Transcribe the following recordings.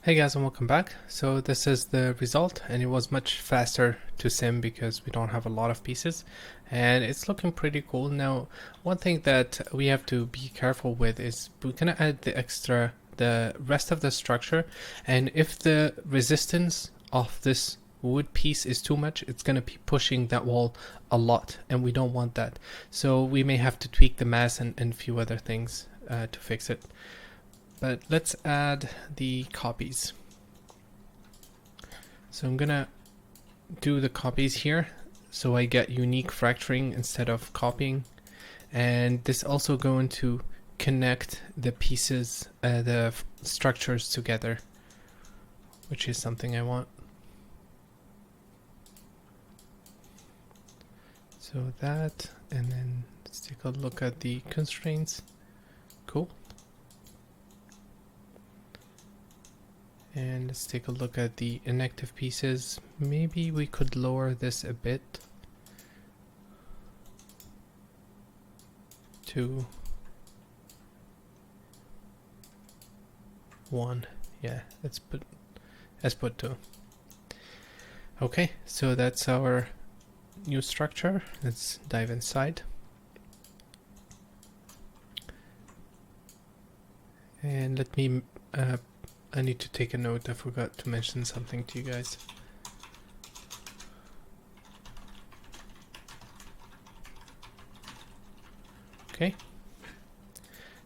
Hey guys, and welcome back. So this is the result, and it was much faster to sim because we don't have a lot of pieces, and it's looking pretty cool. Now, one thing that we have to be careful with is we're gonna add the rest of the structure, and if the resistance of this wood piece is too much, it's gonna be pushing that wall a lot, and we don't want that. So we may have to tweak the mass and a few other things to fix it. But let's add the copies. So I'm gonna do the copies here so I get unique fracturing instead of copying, and this also going to connect the pieces, the structures together, which is something I want. So that, and then let's take a look at the constraints. Cool. And let's take a look at the inactive pieces. Maybe we could lower this a bit to 1. Yeah, let's put 2. Okay, so that's our new structure. Let's dive inside. And let me I need to take a note. I forgot to mention something to you guys. Okay.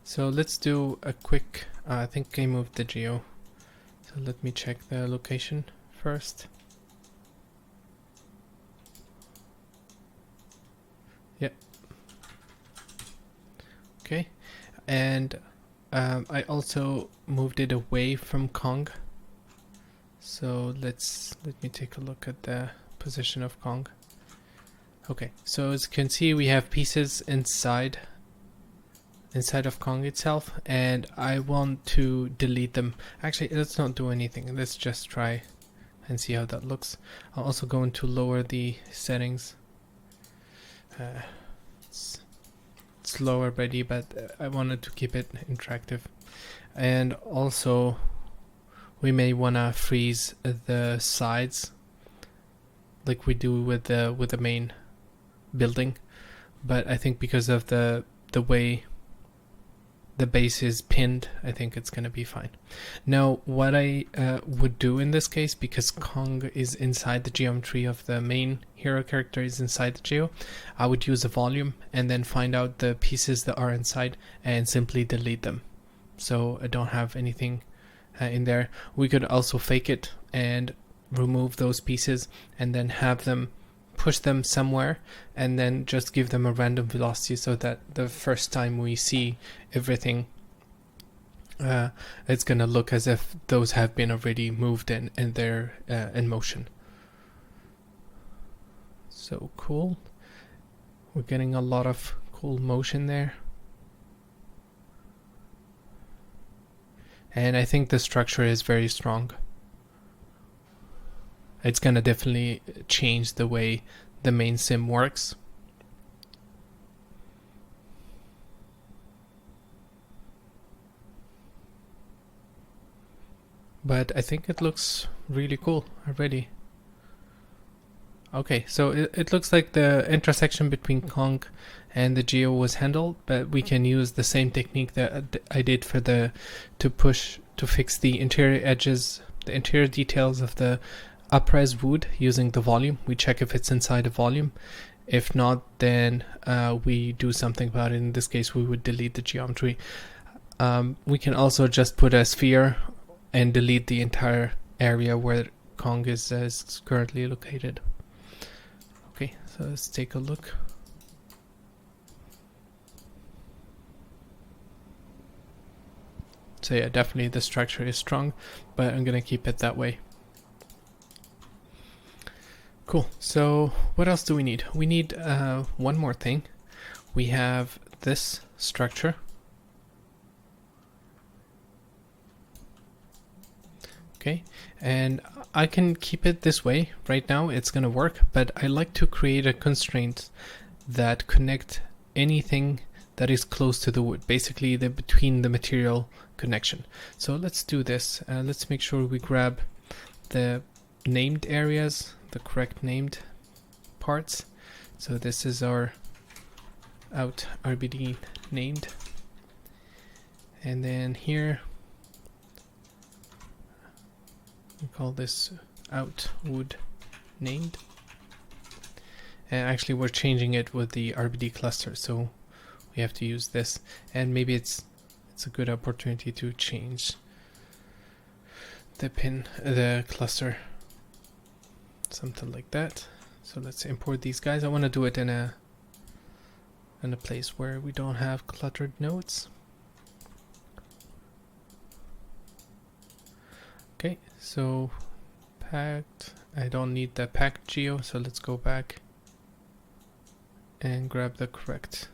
So let's do a quick, I think I moved the geo. So let me check the location first. Yep. Okay. And I also moved it away from Kong. So let me take a look at the position of Kong. Okay, so as you can see, we have pieces inside of Kong itself, and I want to delete them. Actually, let's not do anything. Let's just try and see how that looks. I'm also going to lower the settings. It's low already, but I wanted to keep it interactive. And also we may want to freeze the sides like we do with the main building, but I think because of the way the base is pinned, I think it's gonna be fine. Now what I would do in this case, because Kong is inside the geometry of the main hero character is inside the geo, I would use a volume and then find out the pieces that are inside and simply delete them, so I don't have anything in there. We could also fake it and remove those pieces and then have them push them somewhere and then just give them a random velocity, so that the first time we see everything it's gonna look as if those have been already moved and they're in motion. So cool. We're getting a lot of cool motion there. And I think the structure is very strong. It's gonna definitely change the way the main sim works. But I think it looks really cool already. Okay, so it looks like the intersection between Kong and the geo was handled, but we can use the same technique that I did for to fix the interior edges, the interior details of the uprise wood using the volume. We check if it's inside a volume. If not, then we do something about it. In this case, we would delete the geometry. We can also just put a sphere and delete the entire area where Kong is currently located. Okay, so let's take a look. So yeah, definitely the structure is strong, but I'm gonna keep it that way. Cool, so what else do we need? We need one more thing. We have this structure. Okay, and I can keep it this way right now, it's gonna work, but I like to create a constraint that connect anything that is close to the wood, basically the between the material connection. So let's do this. Let's make sure we grab the named areas, the correct named parts. So this is our out RBD named, and then here we call this out wood named. And actually we're changing it with the RBD cluster, so we have to use this. And maybe it's a good opportunity to change the cluster, something like that. So let's import these guys. I want to do it in a place where we don't have cluttered nodes. Okay, so packed. I don't need the packed geo, so let's go back and grab the correct.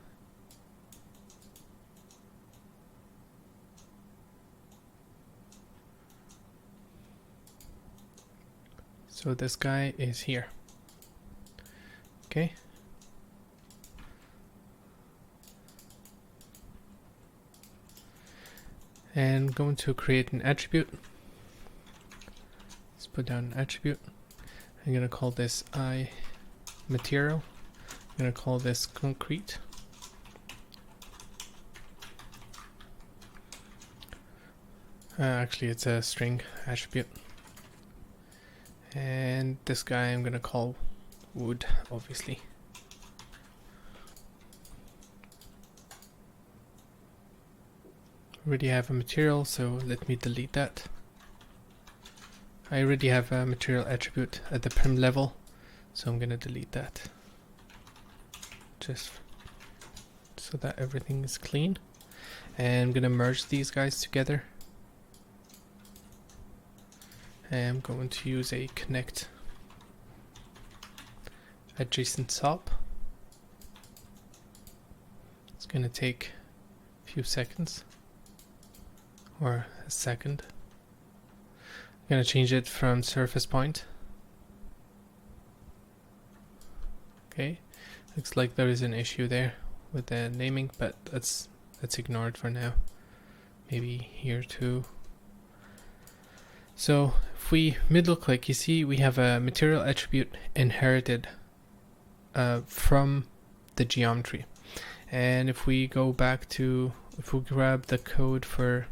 So this guy is here. Okay. And going to create an attribute. Let's put down an attribute. I'm gonna call this I material. I'm gonna call this concrete. Actually, it's a string attribute. And this guy I'm gonna call wood, obviously. Already have a material, so let me delete that. I already have a material attribute at the prim level, so I'm gonna delete that. Just so that everything is clean. And I'm gonna merge these guys together. And I'm going to use a connect adjacent SOP. It's gonna take a few seconds or a second. I'm gonna change it from surface point. Okay, looks like there is an issue there with the naming, but let's ignore it for now. Maybe here too. So if we middle click, you see we have a material attribute inherited from the geometry. And if we go back to, if we grab the code for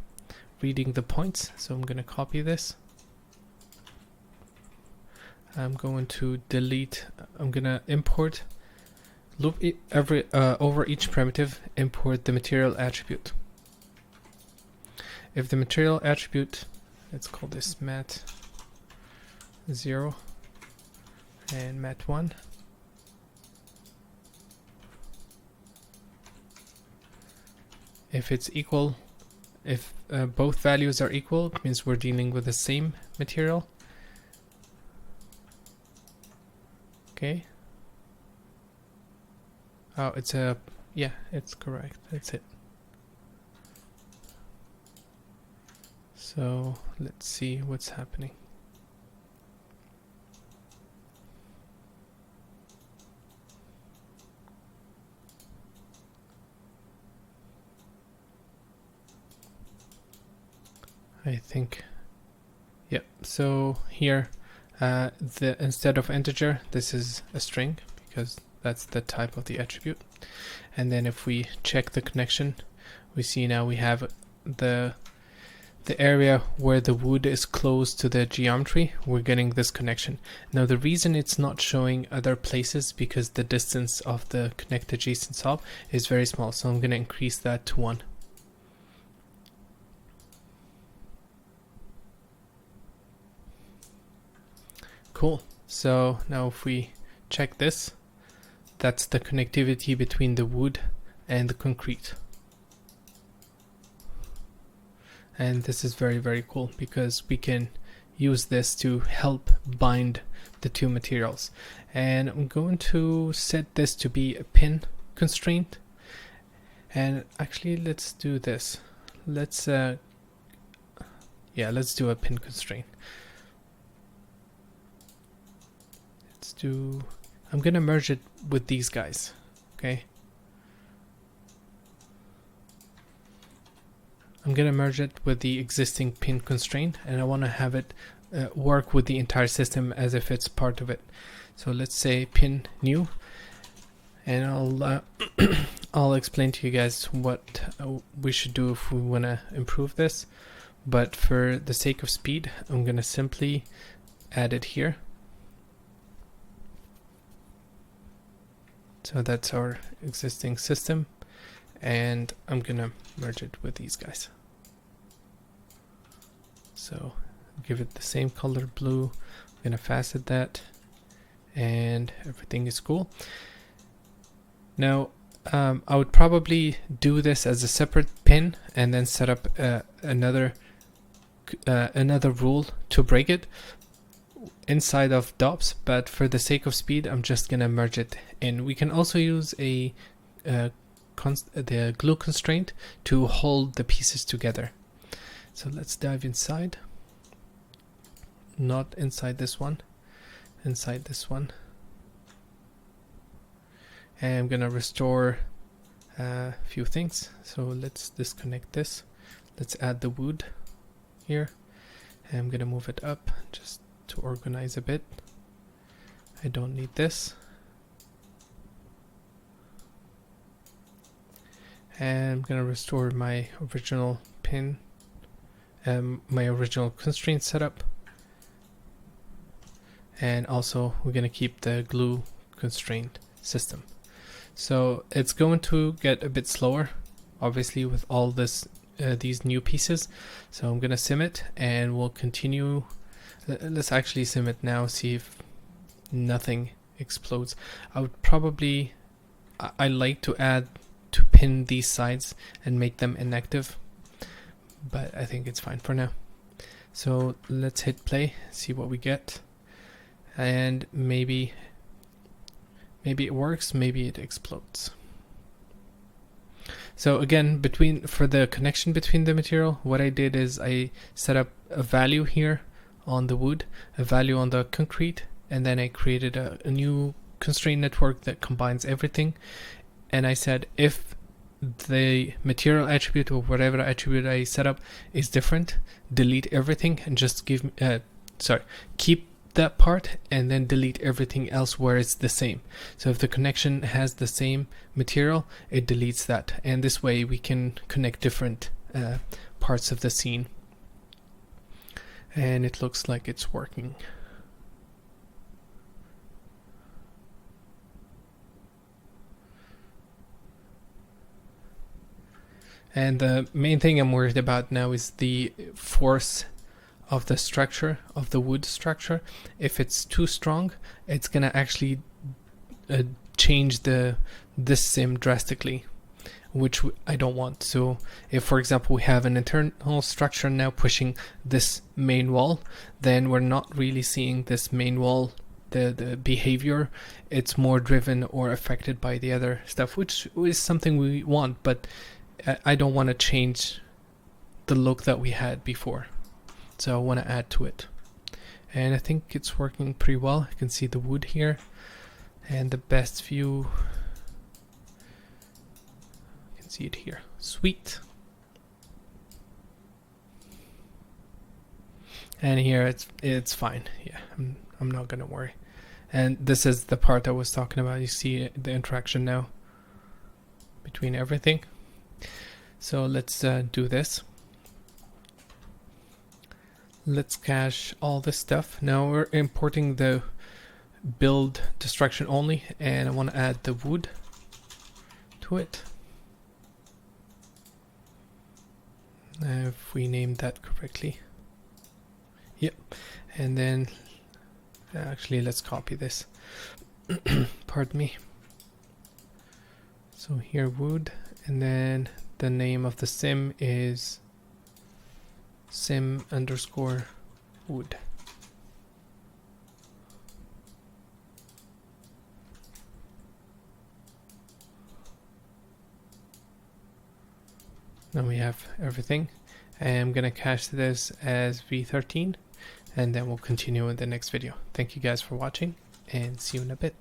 reading the points, so I'm going to copy this. I'm going to delete, I'm going to import, loop over each primitive, import the material attribute. If the material attribute, let's call this mat 0 and mat 1. If it's equal, if both values are equal, it means we're dealing with the same material. Okay. Oh, it's a, yeah, it's correct. That's it. So let's see what's happening. I think, yep. So here, instead of integer, this is a string because that's the type of the attribute. And then if we check the connection, we see now we have the area where the wood is close to the geometry. We're getting this connection. Now the reason it's not showing other places because the distance of the connect adjacent SOP is very small. So I'm going to increase that to 1. Cool. So now if we check this, that's the connectivity between the wood and the concrete. And this is very, very cool because we can use this to help bind the two materials. And I'm going to set this to be a pin constraint. And actually, let's do this. Let's do a pin constraint. I'm gonna merge it with these guys. Okay. I'm gonna merge it with the existing pin constraint, and I want to have it work with the entire system as if it's part of it. So let's say pin new, and I'll I'll explain to you guys what we should do if we want to improve this. But for the sake of speed, I'm gonna simply add it here. So that's our existing system, and I'm gonna merge it with these guys. So give it the same color blue. I'm gonna facet that, and everything is cool. Now I would probably do this as a separate pin and then set up another rule to break it inside of DOPS, but for the sake of speed I'm just gonna merge it in. We can also use the glue constraint to hold the pieces together. So let's dive inside. Not inside this one, inside this one. And I'm gonna restore a few things. So let's disconnect this. Let's add the wood here. And I'm gonna move it up just to organize a bit. I don't need this. And I'm gonna restore my original pin, my original constraint setup. And also we're gonna keep the glue constraint system. So it's going to get a bit slower, obviously, with all this these new pieces. So I'm gonna sim it, and we'll continue. Let's actually sim it now, see if nothing explodes. I would probably, I like to add to pin these sides and make them inactive, but I think it's fine for now. So let's hit play, see what we get, and maybe it works, maybe it explodes. So again, for the connection between the material, what I did is I set up a value here on the wood, a value on the concrete, and then I created a new constraint network that combines everything. And I said if the material attribute or whatever attribute I set up is different, delete everything and just keep that part and then delete everything else where it's the same. So if the connection has the same material, it deletes that, and this way we can connect different parts of the scene. And it looks like it's working. And the main thing I'm worried about now is the force of the structure, of the wood structure. If it's too strong, it's gonna actually change this sim drastically, which I don't want. So if, for example, we have an internal structure now pushing this main wall, then we're not really seeing this main wall, the behavior. It's more driven or affected by the other stuff, which is something we want, but I don't want to change the look that we had before. So I want to add to it. And I think it's working pretty well. You can see the wood here, and the best view, you can see it here. Sweet. And here it's fine. Yeah, I'm not gonna worry. And this is the part I was talking about. You see the interaction now between everything. So let's do this. Let's cache all this stuff. Now we're importing the build destruction only, and I want to add the wood to it. If we named that correctly. Yep. And then actually let's copy this. Pardon me. So here wood, and then the name of the sim is sim_wood. Now we have everything. I'm gonna cache this as v13, and then we'll continue in the next video. Thank you guys for watching, and see you in a bit.